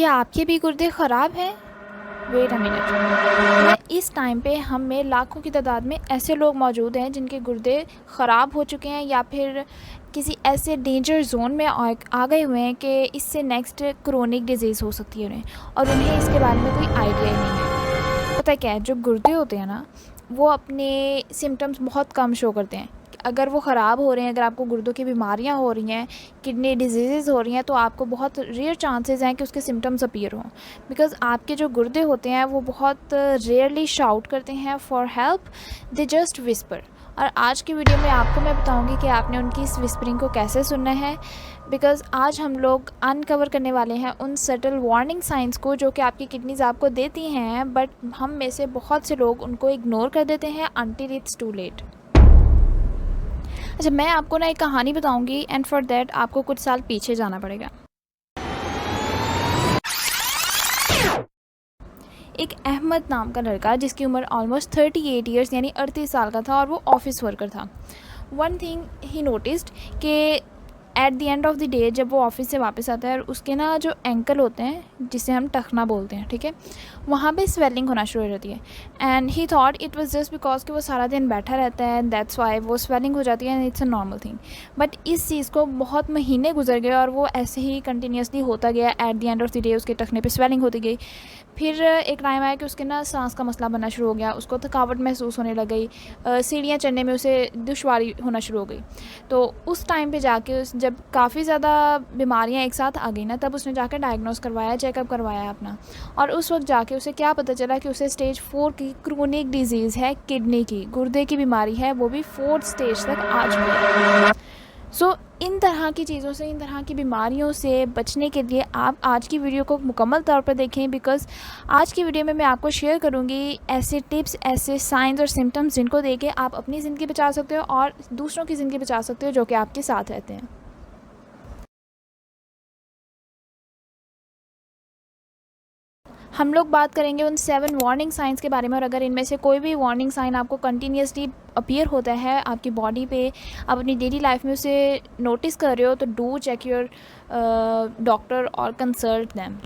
क्या आपके भी गुर्दे ख़राब हैं? Wait a minute. इस टाइम पे हम में लाखों की तादाद में ऐसे लोग मौजूद हैं जिनके गुर्दे ख़राब हो चुके हैं या फिर किसी ऐसे डेंजर जोन में आ गए हुए हैं कि इससे नेक्स्ट क्रोनिक डिजीज़ हो सकती है उन्हें, और उन्हें इसके बारे में कोई आइडिया ही नहीं है। पता है क्या है, जो गुर्दे होते हैं ना, वो अपने सिम्टम्स बहुत कम शो करते हैं। अगर वो ख़राब हो रहे हैं, अगर आपको गुर्दों की बीमारियां हो रही हैं, किडनी डिजीज़ हो रही हैं, तो आपको बहुत रेयर चांसेस हैं कि उसके सिम्टम्स अपीयर हों। बिकॉज़ आपके जो गुर्दे होते हैं वो बहुत रेयरली शाउट करते हैं for help, they just whisper. और आज की वीडियो में आपको मैं बताऊंगी कि आपने उनकी इस विस्परिंग को कैसे सुनना है। बिकॉज़ आज हम लोग अनकवर करने वाले हैं उन सटल वार्निंग साइंस को जो कि आपकी किडनीज आपको देती हैं, बट हम में से बहुत से लोग उनको इग्नोर कर देते हैं अनटिल इट्स टू लेट। अच्छा, मैं आपको ना एक कहानी बताऊंगी, एंड फॉर दैट आपको कुछ साल पीछे जाना पड़ेगा। एक अहमद नाम का लड़का जिसकी उम्र ऑलमोस्ट 38 ईयर्स यानी 38 साल का था, और वो ऑफिस वर्कर था। वन थिंग ही नोटिस्ड कि at the end of the day जब वो ऑफिस से वापस आता है, और उसके ना जो एंकल होते हैं जिसे हम टखना बोलते हैं, ठीक है, वहाँ पे स्वेलिंग होना शुरू हो जाती है। And he thought it was just because कि वो सारा दिन बैठा रहता है, दैट्स वाई वो स्वेलिंग हो जाती है, and it's a normal thing. But इस चीज़ को बहुत महीने गुजर गए और वो ऐसे ही कंटिन्यूसली होता गया। At the end of the day उसके टखने पे स्वेलिंग होती गई। फिर एक टाइम आया कि उसके ना सांस का मसला बनना शुरू हो गया, उसको थकावट महसूस होने लग गई, सीढ़ियाँ चढ़ने में उसे दुश्वारी होना शुरू हो गई। तो उस टाइम पे जाके जब काफ़ी ज़्यादा बीमारियाँ एक साथ आ गई ना, तब उसने जाकर डायग्नोस करवाया, चेकअप करवाया अपना। और उस वक्त जाके उसे क्या पता चला कि उसे स्टेज 4 की क्रोनिक डिजीज़ है, किडनी की, गुर्दे की बीमारी है, वो भी 4th स्टेज तक आ चुकी है। सो इन तरह की चीज़ों से, इन तरह की बीमारियों से बचने के लिए आप आज की वीडियो को मुकम्मल तौर पर देखें। बिकॉज़ आज की वीडियो में मैं आपको शेयर करूंगी ऐसे टिप्स, ऐसे साइंस और सिम्टम्स जिनको देके आप अपनी ज़िंदगी बचा सकते हो और दूसरों की ज़िंदगी बचा सकते हो जो कि आपके साथ रहते हैं। हम लोग बात करेंगे उन 7 वार्निंग साइंस के बारे में, और अगर इनमें से कोई भी वार्निंग साइन आपको कंटिन्यूसली अपीयर होता है आपकी बॉडी पे, आप अपनी डेली लाइफ में उसे नोटिस कर रहे हो, तो डू चेक योर डॉक्टर और कंसल्ट दैम।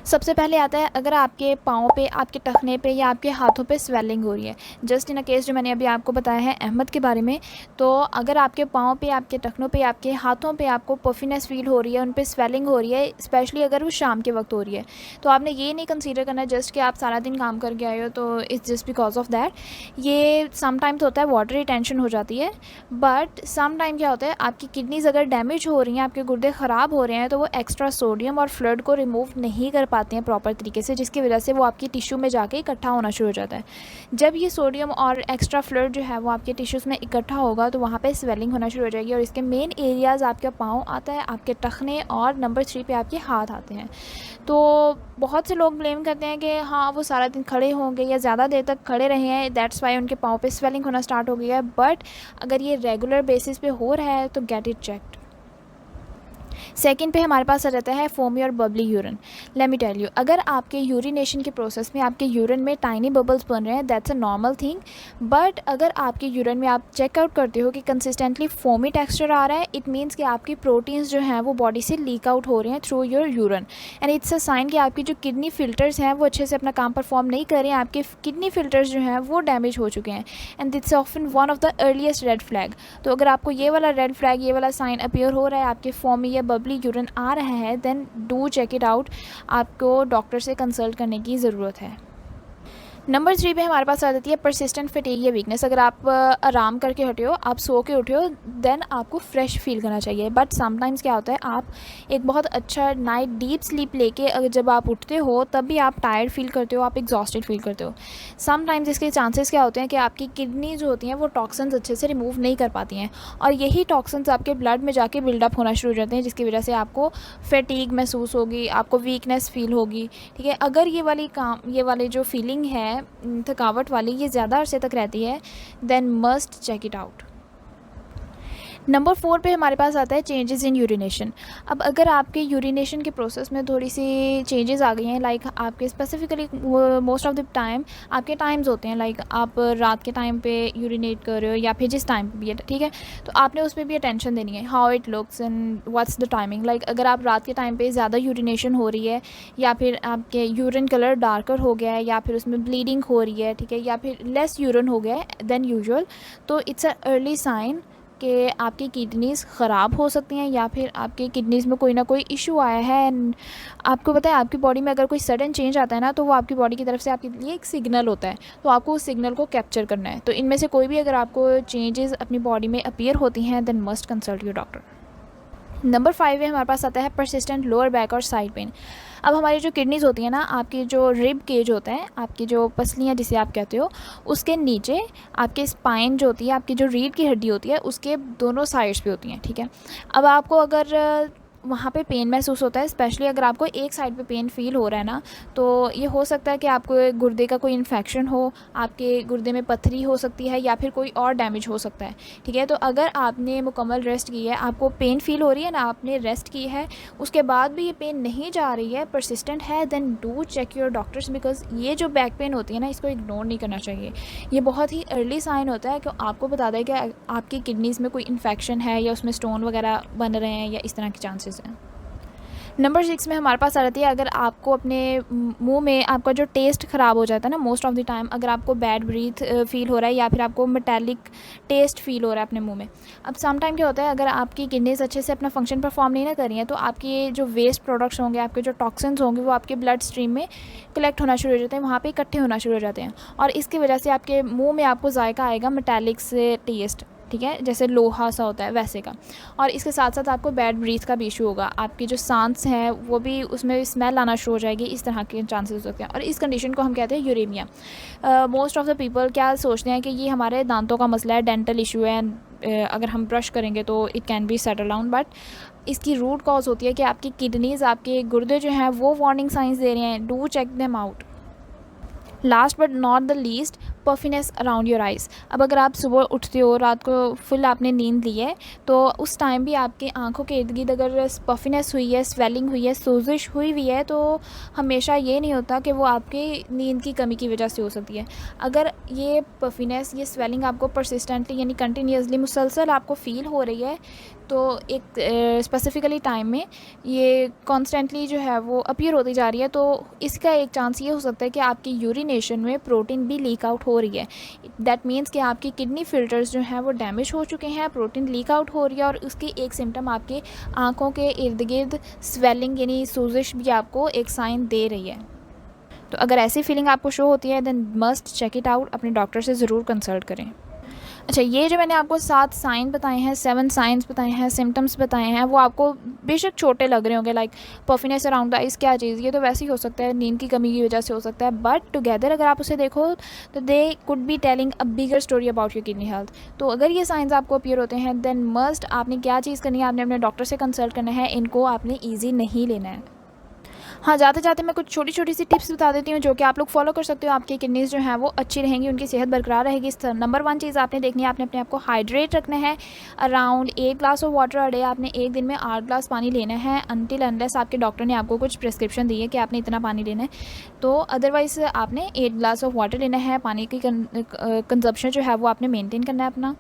सबसे पहले आता है, अगर आपके पाँव पे, आपके टखने पे या आपके हाथों पे स्वेलिंग हो रही है, जस्ट इन अ केस जो मैंने अभी आपको बताया है अहमद के बारे में, तो अगर आपके पाँव पे, आपके टखनों पे, आपके हाथों पे आपको पफिनेस फील हो रही है, उन पे स्वेलिंग हो रही है, स्पेशली अगर वो शाम के वक्त हो रही है, तो आपने ये नहीं कंसीडर करना जस्ट कि आप सारा दिन काम करके आए हो तो it's just because of that. ये समटाइम तो होता है, वाटर रिटेंशन हो जाती है, बट समटाइम क्या होता है, आपकी किडनीज अगर डैमेज हो रही हैं, आपके गुर्दे ख़राब हो रहे हैं, तो वो एक्स्ट्रा सोडियम और फ्लूइड को रिमूव नहीं कर पाते हैं प्रॉपर तरीके से, जिसकी वजह से वो आपकी टिश्यू में जाके इकट्ठा होना शुरू हो जाता है। जब ये सोडियम और एक्स्ट्रा फ्लूइड जो है वो आपके टिश्यूज़ में इकट्ठा होगा, तो वहाँ पे स्वेलिंग होना शुरू हो जाएगी, और इसके मेन एरियाज़ आपका पाँव आता है, आपके टखने, और नंबर 3 पे आपके हाथ आते हैं। तो बहुत से लोग ब्लेम करते हैं कि हाँ वो सारा दिन खड़े होंगे या ज़्यादा देर तक खड़े रहे हैं, दैट्स वाई उनके पाँव पे स्वेलिंग होना स्टार्ट हो गई है। बट अगर ये रेगुलर बेसिस पे हो रहा है तो गेट इट चेक्ड। सेकंड पे हमारे पास आ जाता है फोमी और bubbly urine. Let me tell you, अगर आपके यूरिनेशन के प्रोसेस में आपके यूरिन में टाइनी बबल्स बन रहे हैं, that's a normal thing. But अगर आपके यूरिन में आप चेकआउट करते हो कि कंसिस्टेंटली फोमी टेक्सचर आ रहा है, इट मीन्स कि आपकी प्रोटीन्स जो हैं वो बॉडी से लीक आउट हो रहे हैं through your urine, and it's a sign कि आपकी जो किडनी फिल्टर्स हैं वो अच्छे से अपना काम परफॉर्म नहीं कर रहे हैं, आपके किडनी फिल्टर्स जो हैं वो डैमेज हो चुके हैं, and that's often one of the earliest red flag. तो अगर आपको ये वाला रेड फ्लैग, ये वाला साइन अपीयर हो रहा है, आपके फोमी या बबली यूरिन आ रहा है, then do check it out. आपको डॉक्टर से कंसल्ट करने की ज़रूरत है। नंबर 3 पे हमारे पास आ जाती है परसिस्टेंट फटीग या वीकनेस। अगर आप आराम करके हटे हो, आप सो के उठे हो, देन आपको फ्रेश फील करना चाहिए। बट समटाइम्स क्या होता है, आप एक बहुत अच्छा नाइट डीप स्लीप लेके अगर जब आप उठते हो तब भी आप टायर्ड फील करते हो, आप एग्जॉस्टेड फील करते हो। समटाइम्स इसके चांसेस क्या होते हैं कि आपकी किडनी जो होती हैं वो टॉक्सिन्स अच्छे से रिमूव नहीं कर पाती हैं, और यही टॉक्सिन्स आपके ब्लड में जाके बिल्डअप होना शुरू हो जाते हैं, जिसकी वजह से आपको फटीग महसूस होगी, आपको वीकनेस फील होगी। ठीक है, अगर ये वाली जो फीलिंग है थकावट वाली, ये ज़्यादा अरसे तक रहती है, then must check it out. Number 4 पे हमारे पास आता है चेंजेस इन यूरिनेशन। अब अगर आपके यूरिनेशन के प्रोसेस में थोड़ी सी चेंजेस आ गई हैं, लाइक आपके specifically most of the time आपके टाइम्स होते हैं, लाइक आप रात के टाइम पे यूरिनेट कर रहे हो या फिर जिस टाइम पे भी है, ठीक है, तो आपने उसमें भी अटेंशन देनी है, how it looks and what's the timing. Like अगर आप रात के टाइम पे ज़्यादा यूरिनेशन हो रही है या फिर आपके यूरिन कलर डार्कर हो गया है या फिर उसमें ब्लीडिंग हो रही है, ठीक है, या फिर लेस यूरिन हो गया है देन यूजुअल, तो इट्स अ अर्ली साइन कि आपकी किडनीज़ ख़राब हो सकती हैं या फिर आपकी किडनीज़ में कोई ना कोई इशू आया है। एंड आपको पता है आपकी बॉडी में अगर कोई सडन चेंज आता है ना, तो वो आपकी बॉडी की तरफ से आपके लिए एक सिग्नल होता है, तो आपको उस सिग्नल को कैप्चर करना है। तो इनमें से कोई भी अगर आपको चेंजेस अपनी बॉडी में अपीयर होती हैं then must consult your doctor. Number 5 है हमारे पास आता है परसिस्टेंट लोअर बैक और साइड पेन। अब हमारी जो किडनीज़ होती है ना, आपकी जो रिब केज होता है, आपकी जो पसलियाँ जिसे आप कहते हो, उसके नीचे आपके स्पाइन जो होती है, आपकी जो रीढ़ की हड्डी होती है, उसके दोनों साइड्स पे होती हैं, ठीक है। अब आपको अगर वहाँ पे पेन महसूस होता है, स्पेशली अगर आपको एक साइड पे पेन फील हो रहा है ना, तो ये हो सकता है कि आपको गुर्दे का कोई इन्फेक्शन हो, आपके गुर्दे में पथरी हो सकती है या फिर कोई और डैमेज हो सकता है, ठीक है। तो अगर आपने मुकम्मल रेस्ट की है, आपको पेन फील हो रही है ना, आपने रेस्ट की है, उसके बाद भी ये पेन नहीं जा रही है, परसिस्टेंट है, then do check your doctors, because ये जो बैक पेन होती है ना, इसको इग्नोर नहीं करना चाहिए। ये बहुत ही अर्ली साइन होता है कि आपको बता दें कि आपकी किडनीज़ में कोई इन्फेक्शन है या उसमें स्टोन वगैरह बन रहे हैं या इस तरह के चांसेस हैं। नंबर 6 में हमारे पास आ जाती है, अगर आपको अपने मुंह में आपका जो टेस्ट ख़राब हो जाता है ना, मोस्ट ऑफ द टाइम अगर आपको बैड ब्रीथ फील हो रहा है या फिर आपको मेटालिक टेस्ट फील हो रहा है अपने मुंह में। अब सम टाइम क्या होता है, अगर आपकी किडनीज अच्छे से अपना फंक्शन परफॉर्म नहीं ना कर रही हैं, तो आपके जो वेस्ट प्रोडक्ट्स होंगे, आपके जो टॉक्सिन्स होंगे, वो आपके ब्लड स्ट्रीम में कलेक्ट होना शुरू हो जाते हैं, वहाँ पर इकट्ठे होना शुरू हो जाते हैं, और इसकी वजह से आपके मुँह में आपको जायका आएगा मेटालिक से टेस्ट, ठीक है, जैसे लोहा सा होता है वैसे का। और इसके साथ साथ आपको बैड ब्रीथ का भी इशू होगा, आपकी जो सांस है वो भी उसमें स्मेल आना शुरू हो जाएगी, इस तरह के चांसेस हो सकते हैं। और इस कंडीशन को हम कहते हैं uremia. Most of the people क्या सोचते हैं कि ये हमारे दांतों का मसला है, डेंटल इशू है, अगर हम ब्रश करेंगे तो it can be settle down, but इसकी रूट कॉज होती है कि आपकी किडनीज़, आपके गुर्दे जो हैं वो वार्निंग साइंस दे रहे हैं, do check them out. Last but not the least, puffiness around your eyes. अब अगर आप सुबह उठते हो, रात को फुल आपने नींद ली है, तो उस टाइम भी आपकी आंखों के इर्द गिर्द अगर पफिनेस हुई है, स्वेलिंग हुई है, सोजिश हुई है, तो हमेशा ये नहीं होता कि वो आपकी नींद की कमी की वजह से हो सकती है। अगर ये पफिनेस, ये स्वेलिंग आपको परसिस्टेंटली यानी कंटिन्यूसली मुसलसल आपको फ़ील हो रही है, तो एक स्पेसिफ़िकली टाइम में ये कॉन्स्टेंटली जो है वो अपीयर होती जा रही है, तो इसका एक चांस ये हो सकता है कि आपकी यूरिनेशन में प्रोटीन भी लीक आउट हो रही है। दैट मीन्स कि आपकी किडनी फिल्टर्स जो हैं वो डैमेज हो चुके हैं, प्रोटीन लीक आउट हो रही है, और उसकी एक सिम्टम आपके आँखों के इर्द गिर्द स्वेलिंग यानी सोजिश भी आपको एक साइन दे रही है। तो अगर ऐसी फीलिंग आपको शो होती है then must check it out, अपने डॉक्टर से ज़रूर कंसल्ट करें। अच्छा, ये जो मैंने आपको 7 साइन बताए हैं, 7 साइंस बताए हैं, सिम्टम्स बताए हैं, वो आपको बेशक छोटे लग रहे होंगे, like puffiness around the eyes, क्या चीज़, ये तो वैसे ही हो सकता है, नींद की कमी की वजह से हो सकता है, बट टुगेदर अगर आप उसे देखो तो they could be telling a bigger story about your kidney health. तो अगर ये साइंस आपको अपीयर होते हैं देन मस्ट आपने क्या चीज़ करनी है, आपने अपने डॉक्टर से कंसल्ट करना है, इनको आपने ईजी नहीं लेना है। हाँ, जाते जाते मैं कुछ छोटी छोटी सी टिप्स बता देती हूँ जो कि आप लोग फॉलो कर सकते हो, आपकी किडनीज़ जो हैं वो अच्छी रहेंगी, उनकी सेहत बरकरार रहेगी। नंबर 1 चीज़ आपने देखनी है, आपने अपने आप को हाइड्रेट रखना है। Around 8 glass of water a day, आपने एक दिन में 8 ग्लास पानी लेना है, अनटिल अनलेस आपके डॉक्टर ने आपको कुछ प्रिस्क्रिप्शन दी है कि आपने इतना पानी लेना है, तो अदरवाइज़ आपने 8 ग्लास ऑफ वाटर लेना है। पानी की कंजप्शन जो है वो आपने मेनटेन करना है अपना।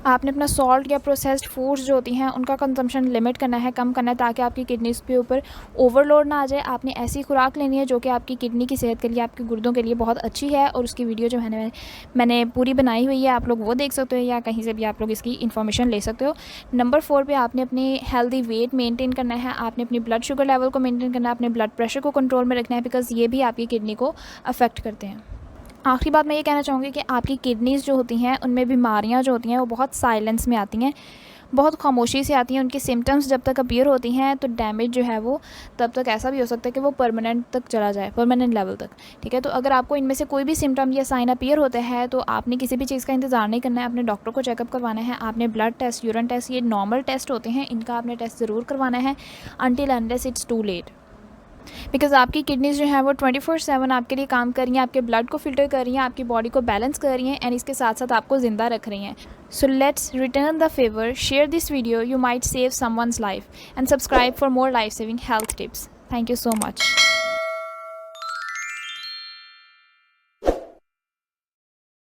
आपने अपना सॉल्ट या प्रोसेस्ड फूड्स जो होती हैं उनका कंजम्पशन लिमिट करना है, कम करना है, ताकि आपकी किडनीज़ के ऊपर ओवरलोड ना आ जाए। आपने ऐसी खुराक लेनी है जो कि आपकी किडनी की सेहत के लिए, आपके गुर्दों के लिए बहुत अच्छी है, और उसकी वीडियो जो है मैंने पूरी बनाई हुई है, आप लोग वो देख सकते हो, या कहीं से भी आप लोग इसकी इन्फॉर्मेशन ले सकते हो। नंबर 4 पे आपने अपनी हेल्दी वेट मेनटेन करना है, आपने अपनी ब्लड शुगर लेवल को मेनटेन करना है, अपने ब्लड प्रेशर को कंट्रोल में रखना है, बिकॉज़ ये भी आपकी किडनी को अफेक्ट करते हैं। आखिरी बात मैं ये कहना चाहूँगी कि आपकी किडनीज़ जो होती हैं उनमें बीमारियाँ जो होती हैं वो बहुत साइलेंस में आती हैं, बहुत खामोशी से आती हैं। उनकी सिम्टम्स जब तक अपीयर होती हैं तो डैमेज जो है वो तब तक ऐसा भी हो सकता है कि वो परमानेंट तक चला जाए, परमानेंट लेवल तक, ठीक है। तो अगर आपको इनमें से कोई भी सिम्टम या साइन अपीयर होता है तो आपने किसी भी चीज़ का इंतज़ार नहीं करना है, अपने डॉक्टर को चेकअप करवाना है। आपने ब्लड टेस्ट, यूरिन टेस्ट, ये नॉर्मल टेस्ट होते हैं, इनका आपने टेस्ट ज़रूर करवाना है, until unless it's too late. Because आपकी किडनीज़ जो हैं वो 24/7 आपके लिए काम कर रही हैं, आपके ब्लड को फ़िल्टर कर रही हैं, आपकी बॉडी को बैलेंस कर रही हैं एंड इसके साथ-साथ आपको ज़िंदा रख रही हैं। So let's return the favour, share this video, you might save someone's life and subscribe for more life saving health tips. Thank you so much.